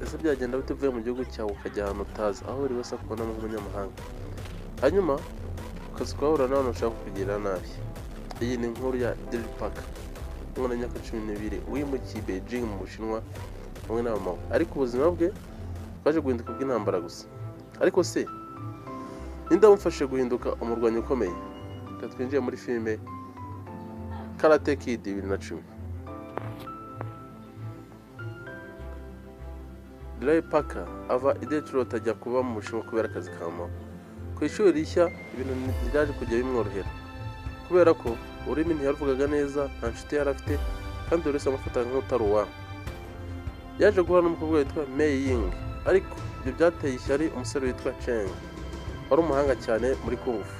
ese byagenda bite uvuye mu gihugu cyawe ukajya ahantu utazi aho buri wese akubonamo nk'umunyamahanga, hanyuma ukaza ukahura n'abantu bashaka kukugira nabi. Iyi ni inkuru ya Daryl Parker, umwana w'imyaka 12 wimukiye Beijing mu Bushinwa hamwe na mama we, ariko ubuzima bwe bwaje guhinduka bw'intambara gusa. Ariko se ninde wamufashije guhinduka umurwanyi ukomeye? Reka twinjiye muri filime Karate Kid 2010. Daryl Parker ava i Detroit ajya kuba mu Bushinwa kubera akazi ka mama. Ku ishuri rishya ibintu ntibyaje kujya bimworohera kubera ko ururimi ntiyaruvugaga neza, nta nshuti yari afite kandi buri wese amufataga nk'utari uwabo. Yaje guhura n'umukobwa witwa Mei Ying, ariko ibyo byateye ishyari umusore witwa Cheng wari umuhanga cyane muri Kung Fu.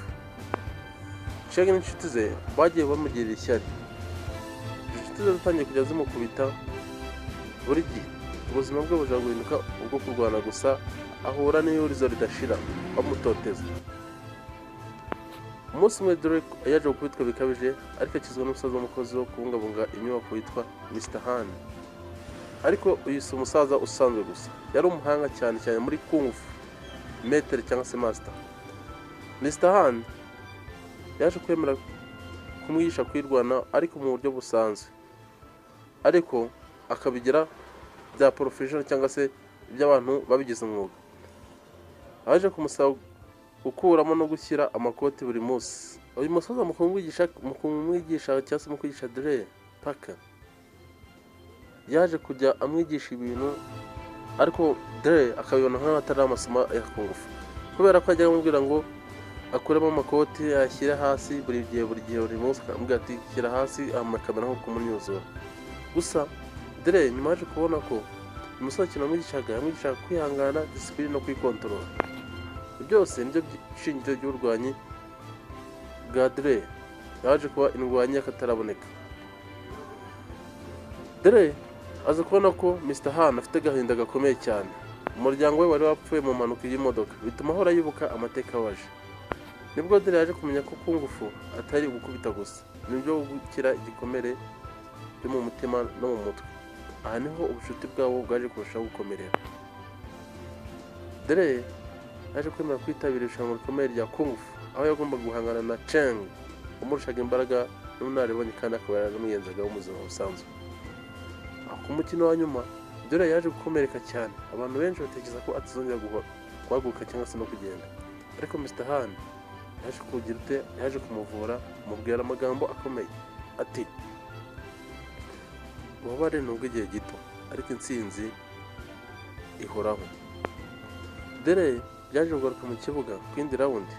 Cheng n'inshuti ze bagiye bamugirira ishyari. Inshuti ze zatangiye kujya zimukubita buri gihe. Ubuzima bwe buja guhinduka ubwo kurwana gusa, ahura n'ihurizo ridashira bamutoteza. Umunsi umwe Daryl yaje gukubitwa bikabije, ariko akizwa n'umusaza w'umukozi wo kubungabunga inyubako witwa Mr. Han. Ariko uyu si umusaza usanzwe gusa, yari umuhanga cyane muri Kung Fu, maître cyangwa se master. Mr. Han yaje kwemera kumwigisha kwirwana ariko mu buryo busanzwe, ariko akabigira bya professional cyangwa se iby'abantu babigize umwuga. Aje kumusaba gukuramo no gushyira amakoti buri munsi. Uyu musaza mu kumwigisha cyangwa se mu kwigisha Daryl Parker yaje kujya amwigisha ibintu, ariko Daryl akabibona nk'atari amasomo ya Kung Fu, kubera ko ajya amubwira ngo akuremo amakoti ashyira hasi buri munsi, akamubwira ati shyira hasi, akamera nko kumunyuzura. Gusa Daryl nyuma yaje kubona ko umusaza ikintu yamwigishaga kwihangana, discipline no kwikontorora. Byose nibyo shingiro ry'uburwanyi bwa Daryl. Yaje kuba indwanyi y'akataraboneka. Daryl aza kubona ko Mr. Han afite agahinda gakomeye cyane. Umuryango we wari wapfuye mu mpanuka y'imodoka, bituma ahora yibuka amateka waje. Nibwo Daryl yaje kumenya ko Kung Fu atari gukubita gusa, nibyo gukira igikomere cyo mu mutima no mu mutwe. Aha niho ubucuti bwabo bwaje kurushaho gukomerera. Daryl yaje kwemera kwitabira irushanwa rikomeye rya Kung Fu, aho yagombaga guhangana na Cheng umurushaga imbaraga n'ubunararibonye kandi akaba yaramwiyenzaga ubuzima busanzwe. Ku mukino wa nyuma Daryl yaje gukomereka cyane, abantu benshi batekereza ko atazongera guhaguruka cyangwa se no kugenda, ariko Mr. Han yaje kumuvura, amubwira amagambo akomeye ati ububabare ni ubw'igihe gito ariko intsinzi ihoraho. Daryl yaje kugaruka mu kibuga ku yindi rawundi,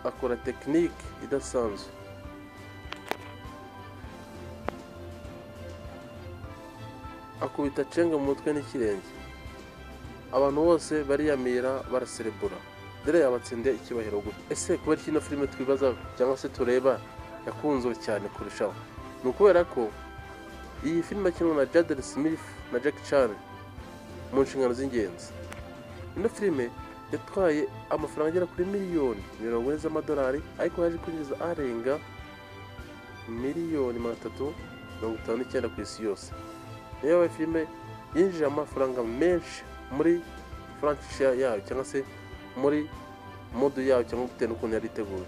akora tekinike idasanzwe. Akubita Cheng mu mutwe n'ikirenge. Abantu bose bariyamira baraserebura. Daryl yabatsindiye icyubahiro gusa. Ese kubera kino filime twibaza cyangwa se tureba yakunzwe cyane kurushaho, ni ukubera ko iyi filime yakinwe na Jaden Smith na Jackie Chan mu nshingano z'ingenzi. Ino filime yatwaye amafaranga agera kuri miliyoni 40 z'amadolari, ariko yaje kwinjiza arenga miliyoni 359 ku isi yose. Niyo filime yinjije amafaranga menshi muri franchise yayo cyangwa se muri mode yayo cyangwa bitewe n'ukuntu yari iteguye.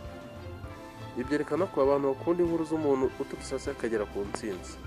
Ibyerekana ko abantu bakunda inkuru z'umuntu uturutse hasi akagera ku ntsinzi.